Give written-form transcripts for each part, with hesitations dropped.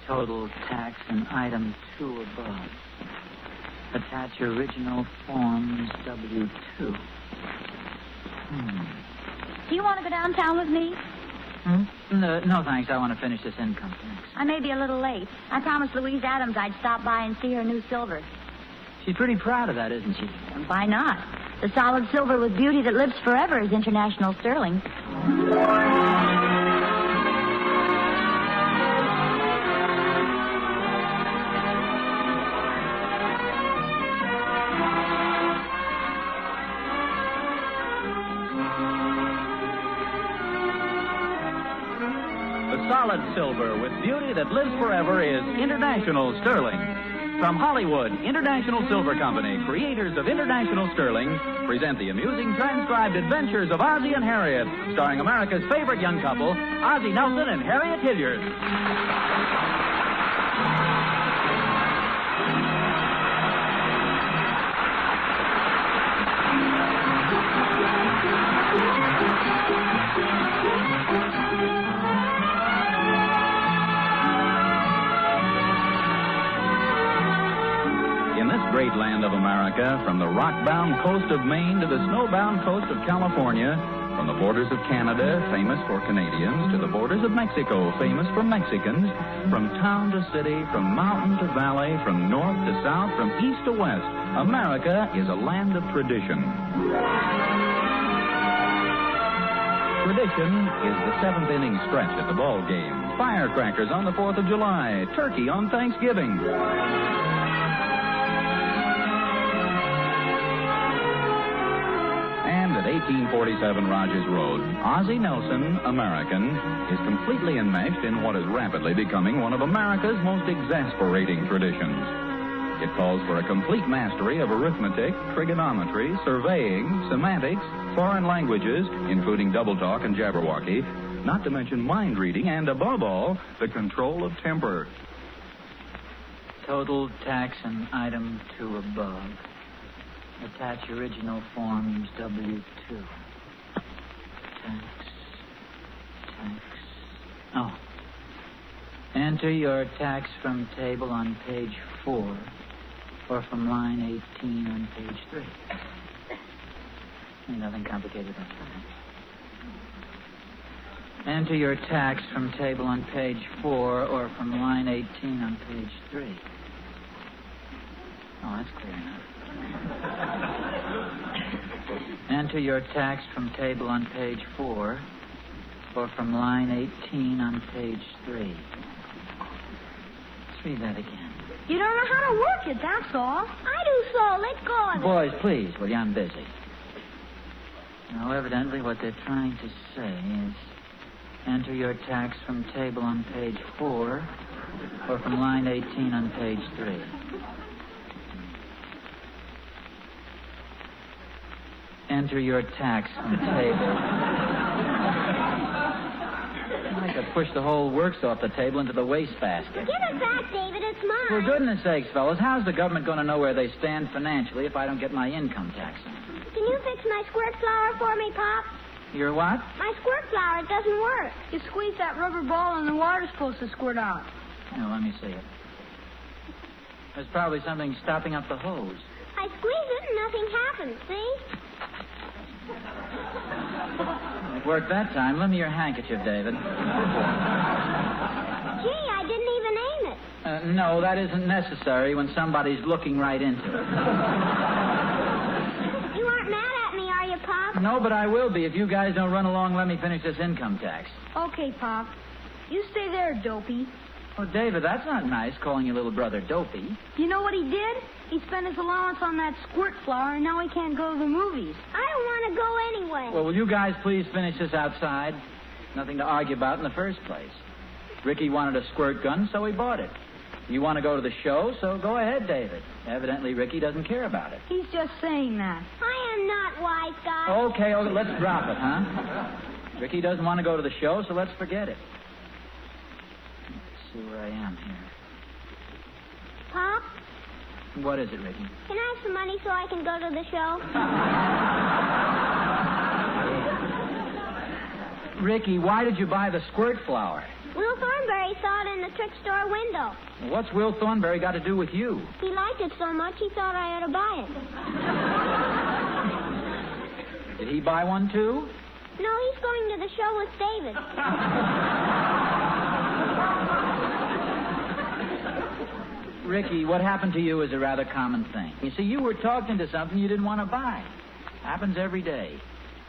Total tax and item 2 above. Attach original forms W-2. Do you want to go downtown with me? No, thanks. I want to finish this income tax. I may be a little late. I promised Louise Adams I'd stop by and see her new silver. She's pretty proud of that, isn't she? And why not? The solid silver with beauty that lives forever is international sterling. Solid silver with beauty that lives forever is International Sterling. From Hollywood, International Silver Company, creators of International Sterling, present the amusing transcribed adventures of Ozzie and Harriet, starring America's favorite young couple, Ozzie Nelson and Harriet Hilliard. Great land of America, from the rock-bound coast of Maine to the snow-bound coast of California, from the borders of Canada, famous for Canadians, to the borders of Mexico, famous for Mexicans, from town to city, from mountain to valley, from north to south, from east to west, America is a land of tradition. Tradition is the seventh inning stretch at the ball game, firecrackers on the 4th of July, turkey on Thanksgiving. At 1847 Rogers Road, Ozzie Nelson, American, is completely enmeshed in what is rapidly becoming one of America's most exasperating traditions. It calls for a complete mastery of arithmetic, trigonometry, surveying, semantics, foreign languages, including double talk and Jabberwocky, not to mention mind reading, and above all, the control of temper. Total tax and item 2 above. Attach original forms W-2. Tax. Oh. Enter your tax from table on page 4 or from line 18 on page 3. Ain't nothing complicated about that. Enter your tax from table on page 4 or from line 18 on page 3. Oh, that's clear enough. Enter your tax from table on page 4 or from line 18 on page 3. Let's read that again. You don't know how to work it, that's all. I do so. Let go of it. Boys, please, will you? I'm busy. Now, evidently what they're trying to say is enter your tax from table on page 4 or from line 18 on page 3. Enter your tax from table. I could push the whole works off the table into the wastebasket. Give it back, David. It's mine. For goodness sakes, fellas, how's the government going to know where they stand financially if I don't get my income tax in? Can you fix my squirt flower for me, Pop? Your what? My squirt flower. It doesn't work. You squeeze that rubber ball and the water's supposed to squirt out. No, let me see it. There's probably something stopping up the hose. I squeeze it and nothing happens, see? It worked that time. Lend me your handkerchief, David. Gee, I didn't even aim it. No, that isn't necessary when somebody's looking right into it. You aren't mad at me, are you, Pop? No, but I will be if you guys don't run along and let me finish this income tax. Okay, Pop. You stay there, Dopey. Oh, David, that's not nice, calling your little brother Dopey. You know what he did? He spent his allowance on that squirt flower, and now he can't go to the movies. I don't want to go anyway. Well, will you guys please finish this outside? Nothing to argue about in the first place. Ricky wanted a squirt gun, so he bought it. You want to go to the show, so go ahead, David. Evidently, Ricky doesn't care about it. He's just saying that. I am not wise, guys. Okay, let's drop it, huh? Ricky doesn't want to go to the show, so let's forget it. See where I am here. Pop? What is it, Ricky? Can I have some money so I can go to the show? Ricky, why did you buy the squirt flower? Will Thornberry saw electric store window. What's Will Thornberry got to do with you? He liked it so much he thought I ought to buy it. Did he buy one, too? No, he's going to the show with David. Ricky, what happened to you is a rather common thing. You see, you were talked into something you didn't want to buy. Happens every day.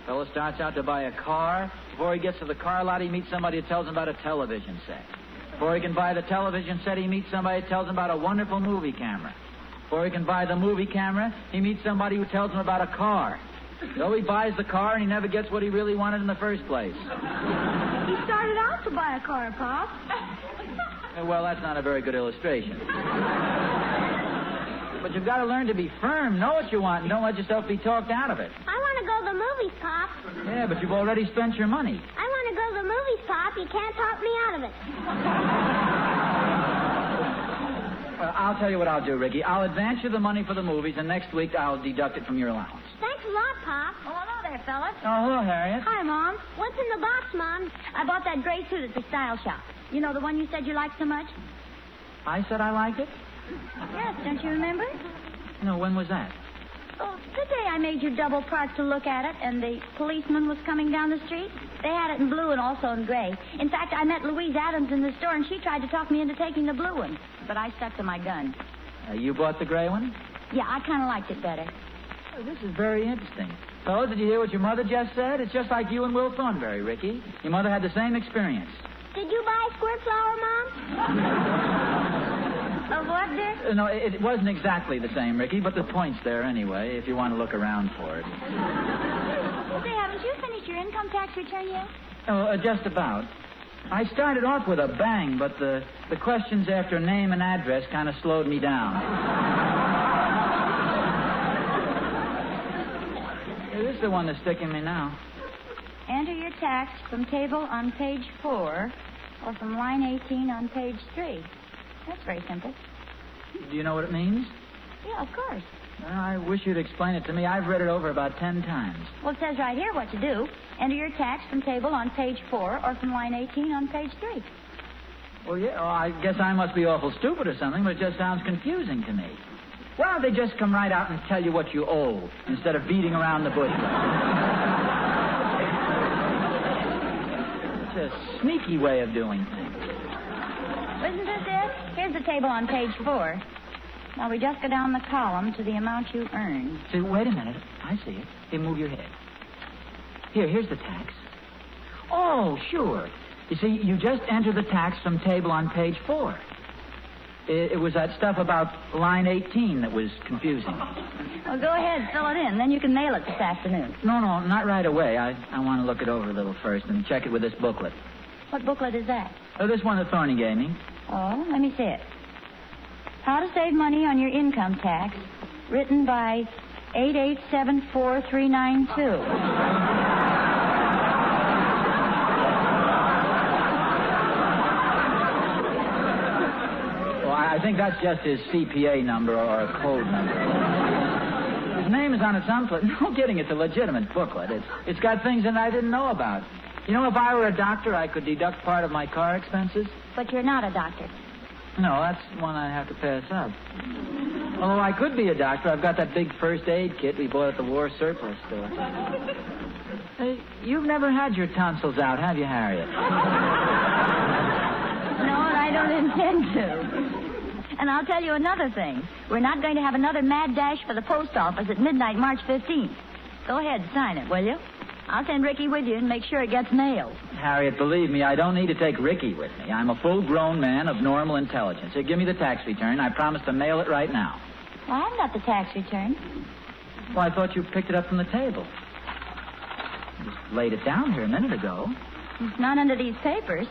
Fellow starts out to buy a car. Before he gets to the car lot, he meets somebody who tells him about a television set. Before he can buy the television set, he meets somebody who tells him about a wonderful movie camera. Before he can buy the movie camera, he meets somebody who tells him about a car. So he buys the car, and he never gets what he really wanted in the first place. He started out to buy a car, Pop. Well, that's not a very good illustration. But you've got to learn to be firm, know what you want, and don't let yourself be talked out of it. I want to go to the movies, Pop. Yeah, but you've already spent your money. I want to go to the movies, Pop. You can't talk me out of it. Well, I'll tell you what I'll do, Ricky. I'll advance you the money for the movies, and next week I'll deduct it from your allowance. Thanks a lot, Pop. Oh, hello there, fellas. Oh, hello, Harriet. Hi, Mom. What's in the box, Mom? I bought that gray suit at the style shop. You know, the one you said you liked so much? I said I liked it? Yes, don't you remember? No, when was that? Oh, the day I made you double park to look at it, and the policeman was coming down the street. They had it in blue and also in gray. In fact, I met Louise Adams in the store, and she tried to talk me into taking the blue one. But I stuck to my gun. You bought the gray one? Yeah, I kind of liked it better. Oh, this is very interesting. Fellows, did you hear what your mother just said? It's just like you and Will Thornberry, Ricky. Your mother had the same experience. Did you buy a squirt flower, Mom? What, dear? No, it wasn't exactly the same, Ricky, but the point's there anyway, if you want to look around for it. Say, haven't you finished your income tax return yet? Oh, just about. I started off with a bang, but the questions after name and address kind of slowed me down. This is the one that's sticking me now. Enter your tax from table on page 4 or from line 18 on page 3. That's very simple. Do you know what it means? Yeah, of course. Well, I wish you'd explain it to me. I've read it over about 10 times. Well, it says right here what to do. Enter your tax from table on page 4 or from line 18 on page 3. Well, yeah, I guess I must be awful stupid or something, but it just sounds confusing to me. Why don't they just come right out and tell you what you owe instead of beating around the bush? It's a sneaky way of doing things. Isn't this it? Here's the table on page 4. Now, we just go down the column to the amount you earned. See, wait a minute. I see it. Hey, move your head. Here's the tax. Oh, sure. You see, you just enter the tax from table on page 4. It was that stuff about line 18 that was confusing. Well, go ahead, fill it in. Then you can mail it this afternoon. No, not right away. I want to look it over a little first and check it with this booklet. What booklet is that? This one that Thorny gave me. Oh, let me see it. How to Save Money on Your Income Tax, written by 8874392. I think that's just his CPA number or a code number. His name is on it someplace. No kidding, it's a legitimate booklet. It's got things in it I didn't know about. You know, if I were a doctor, I could deduct part of my car expenses. But you're not a doctor. No, that's one I have to pass up. Although I could be a doctor, I've got that big first aid kit we bought at the war surplus store. Hey, you've never had your tonsils out, have you, Harriet? No, and I don't intend to. And I'll tell you another thing. We're not going to have another mad dash for the post office at midnight, March 15th. Go ahead, sign it, will you? I'll send Ricky with you and make sure it gets mailed. Harriet, believe me, I don't need to take Ricky with me. I'm a full-grown man of normal intelligence. Here, give me the tax return. I promise to mail it right now. Well, I haven't got the tax return. Well, I thought you picked it up from the table. You just laid it down here a minute ago. It's not under these papers.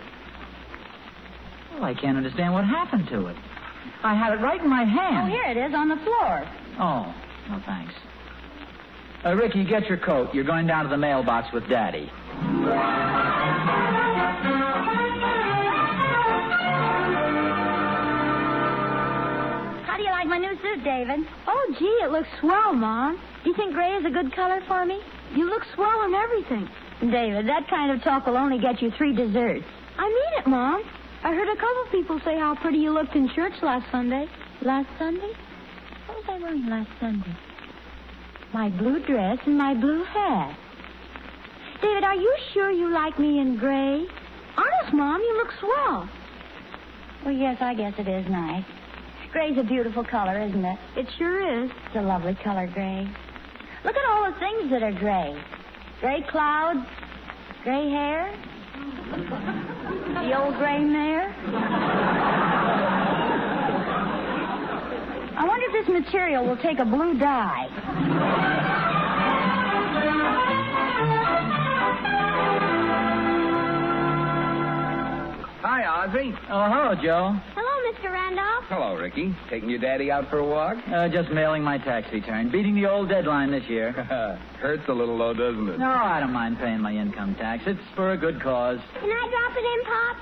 Well, I can't understand what happened to it. I had it right in my hand. Oh, here it is on the floor. Oh, no thanks. Ricky, get your coat. You're going down to the mailbox with Daddy. How do you like my new suit, David? Oh, gee, it looks swell, Mom. Do you think gray is a good color for me? You look swell on everything. David, that kind of talk will only get you 3 desserts. I mean it, Mom. I heard a couple people say how pretty you looked in church last Sunday. Last Sunday? What was I wearing last Sunday? My blue dress and my blue hat. David, are you sure you like me in gray? Honest, Mom, you look swell. Well, yes, I guess it is nice. Gray's a beautiful color, isn't it? It sure is. It's a lovely color, gray. Look at all the things that are gray. Gray clouds, gray hair, the old gray mare. I wonder if this material will take a blue dye. Hi, Ozzie. Oh, hello, Joe. Hello, Mr. Randolph. Hello, Ricky. Taking your daddy out for a walk? Just mailing my tax return. Beating the old deadline this year. Hurts a little, though, doesn't it? No, I don't mind paying my income tax. It's for a good cause. Can I drop it in, Pop?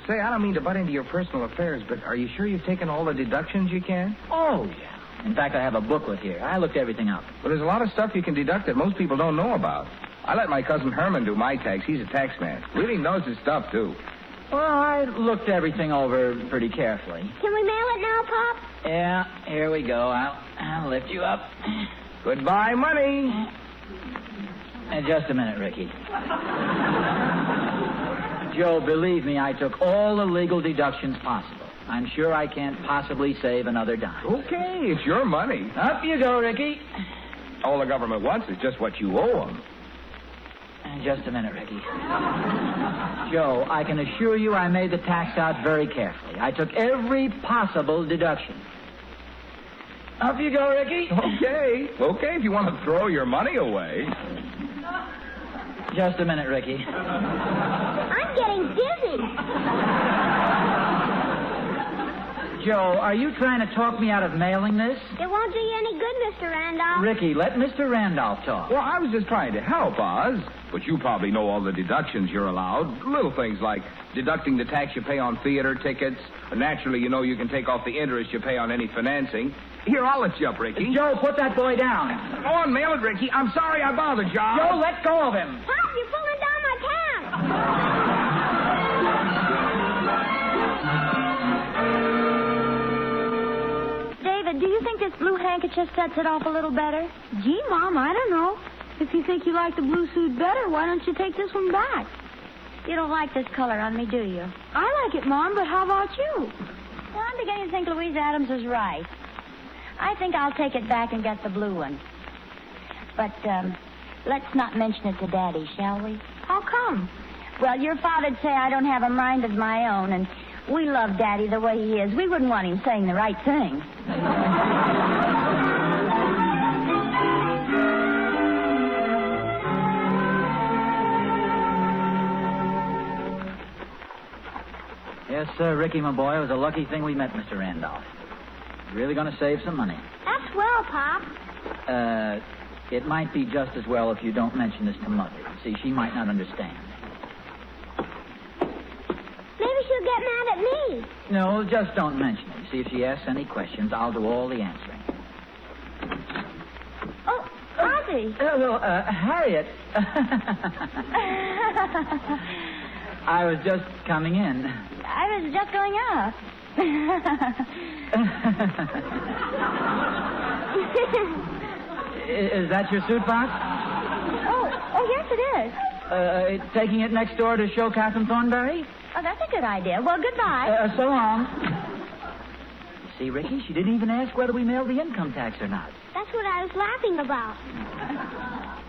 Say, I don't mean to butt into your personal affairs, but are you sure you've taken all the deductions you can? Oh, yeah. In fact, I have a booklet here. I looked everything up. Well, there's a lot of stuff you can deduct that most people don't know about. I let my cousin Herman do my tax. He's a tax man. Really knows his stuff, too. Well, I looked everything over pretty carefully. Can we mail it now, Pop? Yeah, here we go. I'll lift you up. Goodbye, money. Just a minute, Ricky. Joe, believe me, I took all the legal deductions possible. I'm sure I can't possibly save another dime. Okay, it's your money. Up you go, Ricky. All the government wants is just what you owe them. Just a minute, Ricky. Joe, I can assure you I made the tax out very carefully. I took every possible deduction. Up you go, Ricky. Okay, if you want to throw your money away. Just a minute, Ricky. I'm getting dizzy. Joe, are you trying to talk me out of mailing this? It won't do you any good, Mr. Randolph. Ricky, let Mr. Randolph talk. Well, I was just trying to help, Oz. But you probably know all the deductions you're allowed. Little things like deducting the tax you pay on theater tickets. Naturally, you know you can take off the interest you pay on any financing. Here, I'll lift you up, Ricky. Joe, put that boy down. Go on, mail it, Ricky. I'm sorry I bothered you. Joe, let go of him. Pop, you're pulling down my pants. David, do you think this blue handkerchief sets it off a little better? Gee, Mom, I don't know. If you think you like the blue suit better, why don't you take this one back? You don't like this color on me, do you? I like it, Mom, but how about you? Well, I'm beginning to think Louise Adams is right. I think I'll take it back and get the blue one. But, let's not mention it to Daddy, shall we? How come? Well, your father'd say I don't have a mind of my own, and we love Daddy the way he is. We wouldn't want him saying the right thing. Yes, sir, Ricky, my boy. It was a lucky thing we met Mr. Randolph. Really going to save some money. That's well, Pop. It might be just as well if you don't mention this to Mother. See, she might not understand. Maybe she'll get mad at me. No, just don't mention it. See, if she asks any questions, I'll do all the answering. Oh, Ozzie. Harriet. I was just coming in. I was just going up. Is that your suit box? Oh, yes, it is. Taking it next door to show Catherine Thornberry? Oh, that's a good idea. Well, goodbye. So long. See, Ricky, she didn't even ask whether we mailed the income tax or not. That's what I was laughing about.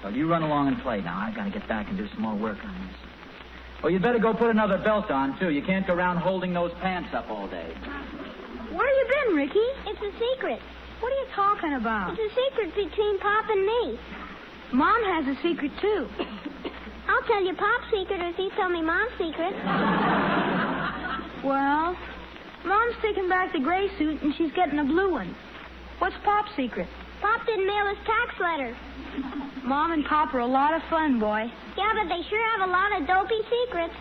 Well, you run along and play now. I've got to get back and do some more work on this. Well, you'd better go put another belt on, too. You can't go around holding those pants up all day. Where you been, Ricky? It's a secret. What are you talking about? It's a secret between Pop and me. Mom has a secret, too. I'll tell you Pop's secret if you tell me Mom's secret. Well, Mom's taking back the gray suit, and she's getting a blue one. What's Pop's secret? Pop didn't mail his tax letter. Mom and Pop are a lot of fun, boy. Yeah, but they sure have a lot of dopey secrets.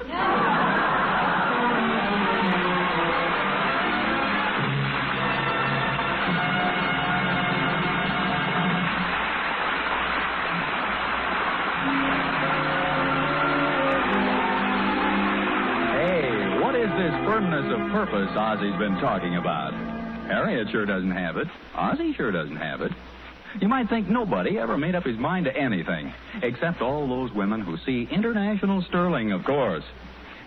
Hey, what is this purpose Ozzie's been talking about. Harriet sure doesn't have it. Ozzie sure doesn't have it. You might think nobody ever made up his mind to anything, except all those women who see International Sterling, of course.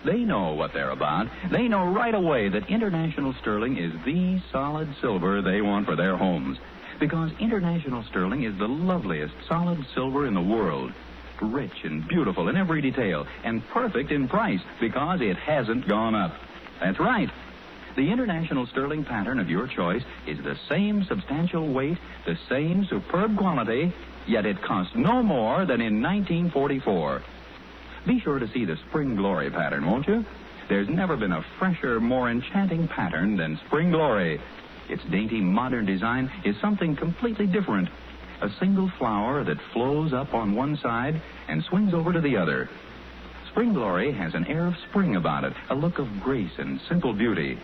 They know what they're about. They know right away that International Sterling is the solid silver they want for their homes. Because International Sterling is the loveliest solid silver in the world. Rich and beautiful in every detail, and perfect in price because it hasn't gone up. That's right. The International Sterling pattern of your choice is the same substantial weight, the same superb quality, yet it costs no more than in 1944. Be sure to see the Spring Glory pattern, won't you? There's never been a fresher, more enchanting pattern than Spring Glory. Its dainty, modern design is something completely different. A single flower that flows up on one side and swings over to the other. Spring Glory has an air of spring about it, a look of grace and simple beauty.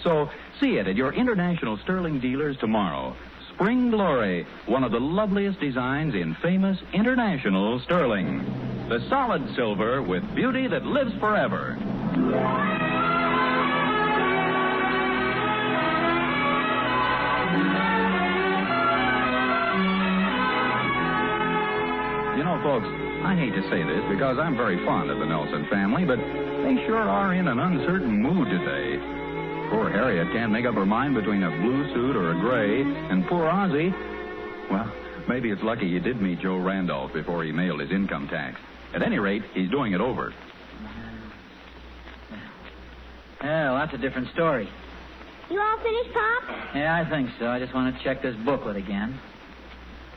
So, see it at your International Sterling dealers tomorrow. Spring Glory, one of the loveliest designs in famous International Sterling. The solid silver with beauty that lives forever. You know, folks, I hate to say this because I'm very fond of the Nelson family, but they sure are in an uncertain mood today. Poor Harriet can't make up her mind between a blue suit or a gray, and poor Ozzie, well, maybe it's lucky he did meet Joe Randolph before he mailed his income tax. At any rate, he's doing it over. Well, that's a different story. You all finished, Pop? Yeah, I think so. I just want to check this booklet again.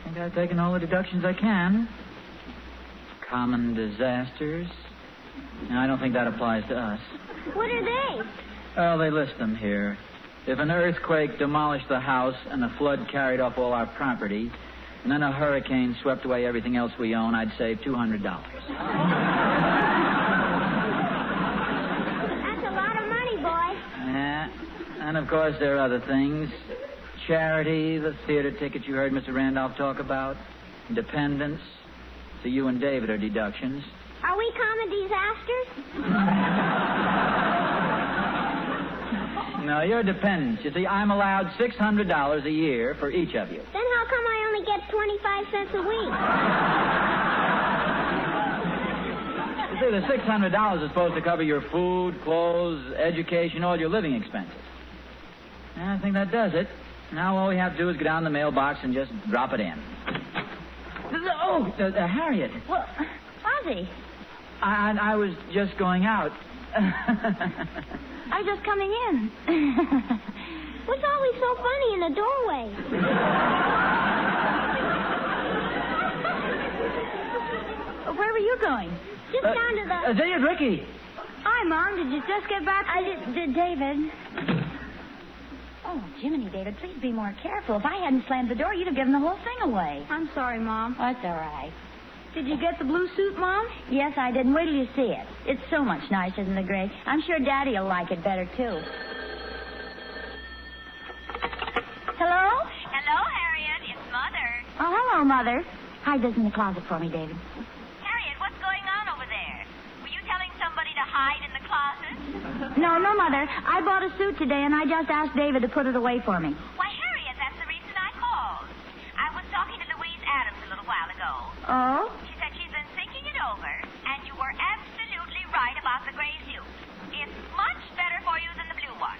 I think I've taken all the deductions I can. Common disasters. No, I don't think that applies to us. What are they? Well, they list them here. If an earthquake demolished the house and a flood carried off all our property, and then a hurricane swept away everything else we own, I'd save $200. That's a lot of money, boy. Yeah. And, of course, there are other things. Charity, the theater tickets you heard Mr. Randolph talk about, dependence. So you and David are deductions. Are we common disasters? No, you're dependents. You see, I'm allowed $600 a year for each of you. Then how come I only get 25 cents a week? You see, the $600 is supposed to cover your food, clothes, education, all your living expenses. And I think that does it. Now all we have to do is go down the mailbox and just drop it in. Oh, Harriet. Well, Ozzie. I was just going out. I was just coming in. What's always so funny in the doorway? Where were you going? Just down to the... There's Ricky. Hi, Mom. Did you just get back? I did, David. Oh, Jiminy, David, please be more careful. If I hadn't slammed the door, you'd have given the whole thing away. I'm sorry, Mom. Oh, that's all right. Did you get the blue suit, Mom? Yes, I did. And wait till you see it. It's so much nicer than the gray. I'm sure Daddy will like it better, too. Hello? Hello, Harriet. It's Mother. Oh, hello, Mother. Hide this in the closet for me, David. Harriet, what's going on over there? Were you telling somebody to hide in the closet? No, Mother. I bought a suit today, and I just asked David to put it away for me. Why, Harriet, that's the reason I called. I was talking to Louise Adams a little while ago. Oh? She said she's been thinking it over, and you were absolutely right about the gray suit. It's much better for you than the blue one.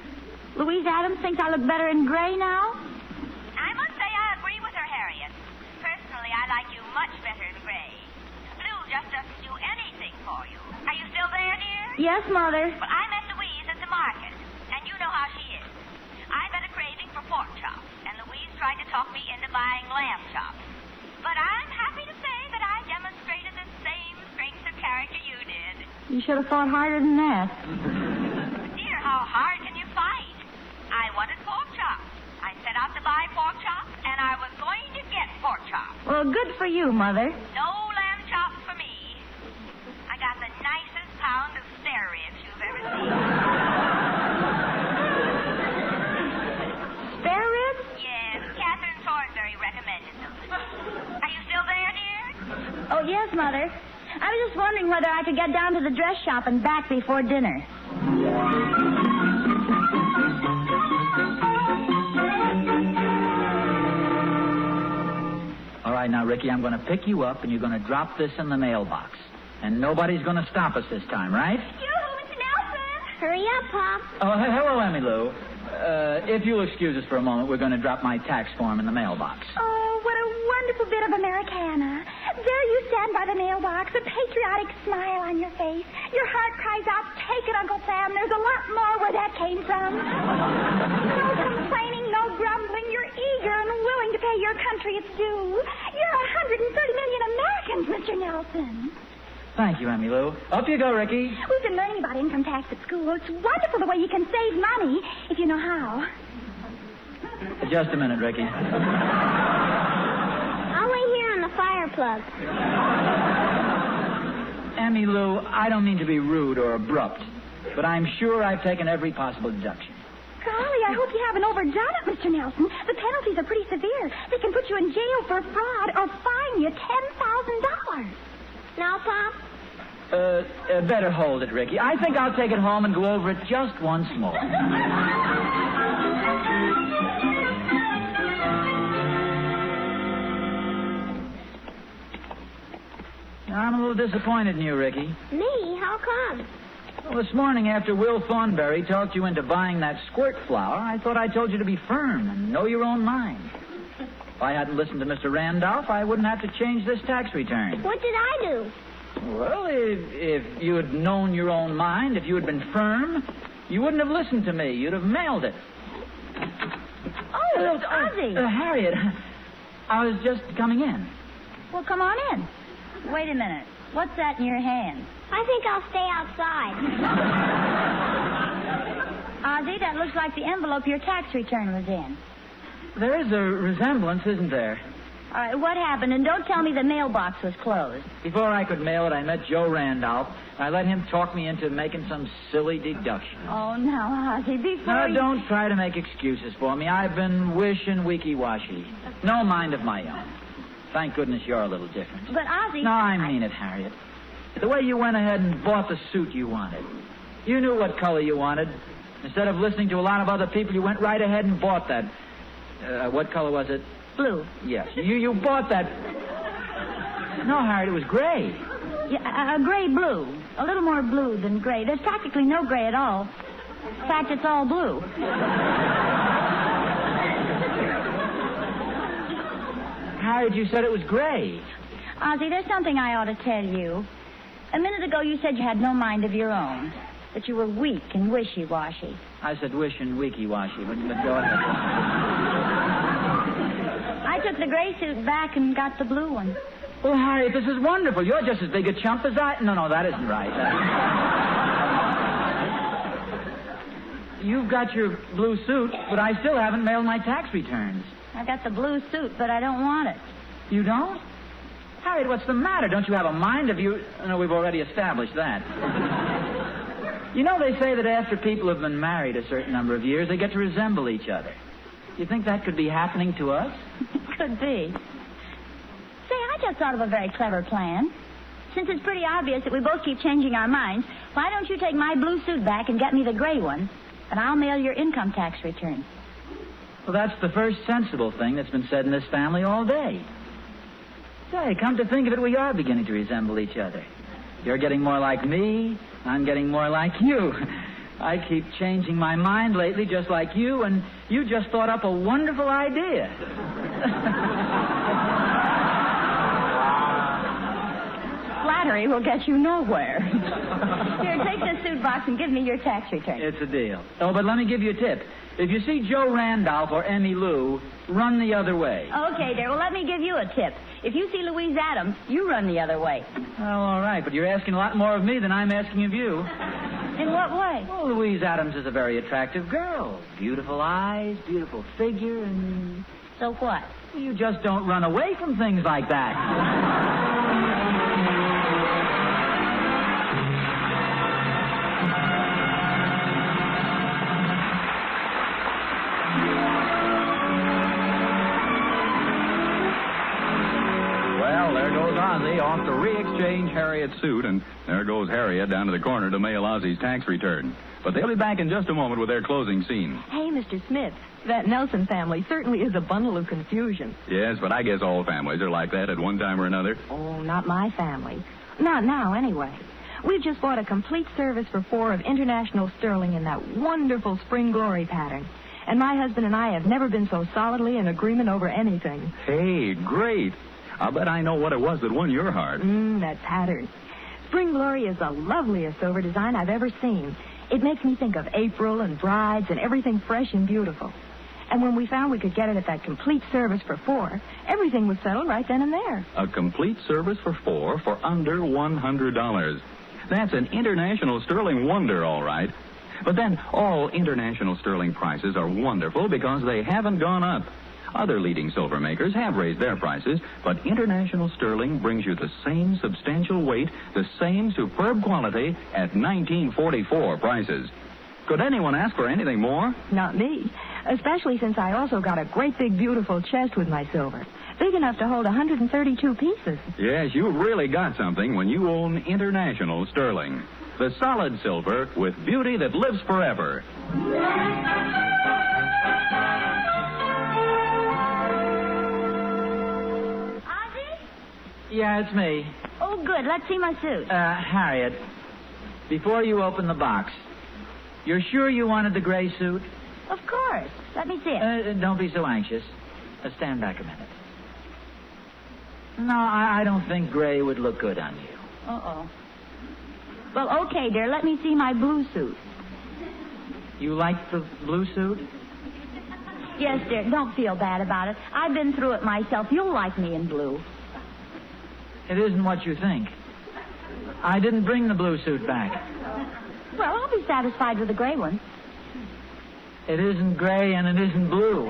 Louise Adams thinks I look better in gray now? I must say I agree with her, Harriet. Personally, I like you much better in gray. Blue just doesn't do anything for you. Are you still there, dear? Yes, Mother. Well, I met Louise at the market, and you know how she is. I've had a craving for pork chops, and Louise tried to talk me into buying lamb chops. But I'm happy to say that I demonstrated the same strength of character you did. You should have fought harder than that. Dear, how hard can you fight? I wanted pork chops. I set out to buy pork chops, and I was going to get pork chops. Well, good for you, Mother. No lamb chops for me. I got the nicest pound of spare ribs you've ever seen. Spare ribs? Yes, Catherine Thornberry recommended them. Are you still there, dear? Oh, yes, Mother. I was just wondering whether I could get down to the dress shop and back before dinner. right, now, Ricky, I'm going to pick you up, and you're going to drop this in the mailbox. And nobody's going to stop us this time, right? Yoo-hoo, Mr. Nelson. Hurry up, Pop. Oh, hello, Emmy Lou. If you'll excuse us for a moment, we're going to drop my tax form in the mailbox. Oh, what a wonderful bit of Americana. There you stand by the mailbox, a patriotic smile on your face. Your heart cries out, take it, Uncle Sam. There's a lot more where that came from. No complaining, no grumbling. You're eager and willing to pay your country its due. You're 130 million Americans, Mr. Nelson. Thank you, Emmy Lou. Up you go, Ricky. We've been learning about income tax at school. It's wonderful the way you can save money if you know how. Just a minute, Ricky. I'll wait here on the fire plug. Emmy Lou, I don't mean to be rude or abrupt, but I'm sure I've taken every possible deduction. Golly, I hope you haven't overdone it, Mr. Nelson. The penalties are pretty severe. They can put you in jail for fraud or fine you $10,000. Now, Pop? Better hold it, Ricky. I think I'll take it home and go over it just once more. Now, I'm a little disappointed in you, Ricky. Me? How come? Well, this morning after Will Thornberry talked you into buying that squirt flower, I thought I told you to be firm and know your own mind. If I hadn't listened to Mr. Randolph, I wouldn't have to change this tax return. What did I do? Well, if you had known your own mind, if you had been firm, you wouldn't have listened to me. You'd have mailed it. Oh, it's Ozzie. Harriet, I was just coming in. Well, come on in. Wait a minute. What's that in your hand? I think I'll stay outside. Ozzie, that looks like the envelope your tax return was in. There is a resemblance, isn't there? All right, what happened? And don't tell me the mailbox was closed. Before I could mail it, I met Joe Randolph. I let him talk me into making some silly deduction. Oh, now, Ozzie, Now, don't try to make excuses for me. I've been wish-and-weaky-washy. No mind of my own. Thank goodness you're a little different. But, Ozzie... No, I mean it, Harriet. The way you went ahead and bought the suit you wanted. You knew what color you wanted. Instead of listening to a lot of other people, you went right ahead and bought that. What color was it? Blue. Yes. You bought that. No, Harriet, it was gray. Yeah, a gray blue. A little more blue than gray. There's practically no gray at all. In fact, it's all blue. Harriet, you said it was gray. Ozzie, there's something I ought to tell you. A minute ago, you said you had no mind of your own. That you were weak and wishy-washy. I said wish and weaky-washy, but go ahead. I took the gray suit back and got the blue one. Well, Harriet, this is wonderful. You're just as big a chump as I... No, that isn't right. You've got your blue suit, but I still haven't mailed my tax returns. I got the blue suit, but I don't want it. You don't? Harriet, what's the matter? Don't you have a mind? Have you... No, we've already established that. You know, they say that after people have been married a certain number of years, they get to resemble each other. You think that could be happening to us? Could be. Say, I just thought of a very clever plan. Since it's pretty obvious that we both keep changing our minds, why don't you take my blue suit back and get me the gray one, and I'll mail your income tax return. Well, that's the first sensible thing that's been said in this family all day. Say, come to think of it, we are beginning to resemble each other. You're getting more like me. I'm getting more like you. I keep changing my mind lately just like you, and you just thought up a wonderful idea. Flattery will get you nowhere. Here, take this suit box and give me your tax return. It's a deal. Oh, but let me give you a tip. If you see Joe Randolph or Emmy Lou, run the other way. Okay, dear. Well, let me give you a tip. If you see Louise Adams, you run the other way. Oh, all right, but you're asking a lot more of me than I'm asking of you. In what way? Well, Louise Adams is a very attractive girl. Beautiful eyes, beautiful figure, and... So what? You just don't run away from things like that. Ozzie off to re-exchange Harriet's suit, and there goes Harriet down to the corner to mail Ozzie's tax return. But they'll be back in just a moment with their closing scene. Hey, Mr. Smith, that Nelson family certainly is a bundle of confusion. Yes, but I guess all families are like that at one time or another. Oh, not my family. Not now, anyway. We've just bought a complete service for 4 of International Sterling in that wonderful Spring Glory pattern. And my husband and I have never been so solidly in agreement over anything. Hey, great. I'll bet I know what it was that won your heart. That pattern. Spring Glory is the loveliest silver design I've ever seen. It makes me think of April and brides and everything fresh and beautiful. And when we found we could get it at that complete service for 4, everything was settled right then and there. A complete service for 4 for under $100. That's an International Sterling wonder, all right. But then all International Sterling prices are wonderful because they haven't gone up. Other leading silver makers have raised their prices, but International Sterling brings you the same substantial weight, the same superb quality at 1944 prices. Could anyone ask for anything more? Not me, especially since I also got a great big beautiful chest with my silver, big enough to hold 132 pieces. Yes, you've really got something when you own International Sterling. The solid silver with beauty that lives forever. Yeah, it's me. Oh, good. Let's see my suit. Harriet, before you open the box, you're sure you wanted the gray suit? Of course. Let me see it. Don't be so anxious. Stand back a minute. No, I don't think gray would look good on you. Uh-oh. Well, okay, dear. Let me see my blue suit. You like the blue suit? Yes, dear. Don't feel bad about it. I've been through it myself. You'll like me in blue. It isn't what you think. I didn't bring the blue suit back. Well, I'll be satisfied with the gray one. It isn't gray and it isn't blue.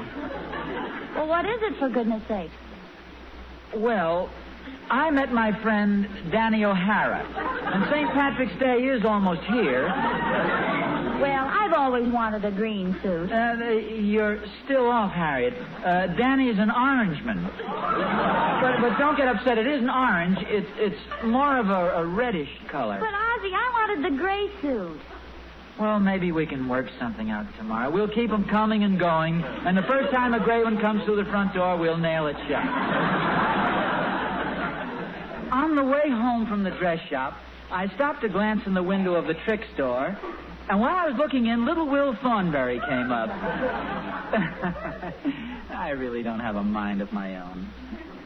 Well, what is it, for goodness sake? Well, I met my friend Danny O'Hara, and St. Patrick's Day is almost here. Well, I've always wanted a green suit. You're still off, Harriet. Danny's an orangeman. But don't get upset. It isn't orange. It's more of a reddish color. But, Ozzie, I wanted the gray suit. Well, maybe we can work something out tomorrow. We'll keep them coming and going, and the first time a gray one comes through the front door, we'll nail it shut. On the way home from the dress shop, I stopped to glance in the window of the trick store, and while I was looking in, little Will Thornberry came up. I really don't have a mind of my own.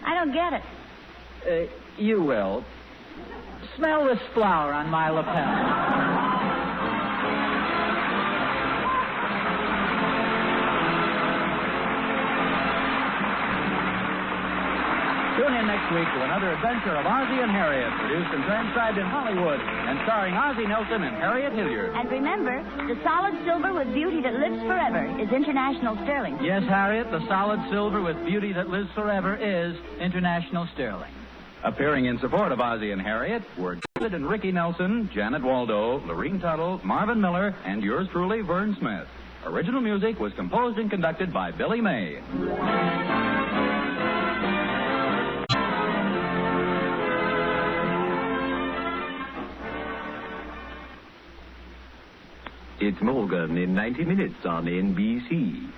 I don't get it. You will. Smell this flower on my lapel. Tune in next week to another adventure of Ozzie and Harriet, produced and transcribed in Hollywood, and starring Ozzie Nelson and Harriet Hilliard. And remember, the solid silver with beauty that lives forever is International Sterling. Yes, Harriet, the solid silver with beauty that lives forever is International Sterling. Appearing in support of Ozzie and Harriet were David and Ricky Nelson, Janet Waldo, Lorene Tuttle, Marvin Miller, and yours truly, Vern Smith. Original music was composed and conducted by Billy May. It's Morgan in 90 minutes on NBC.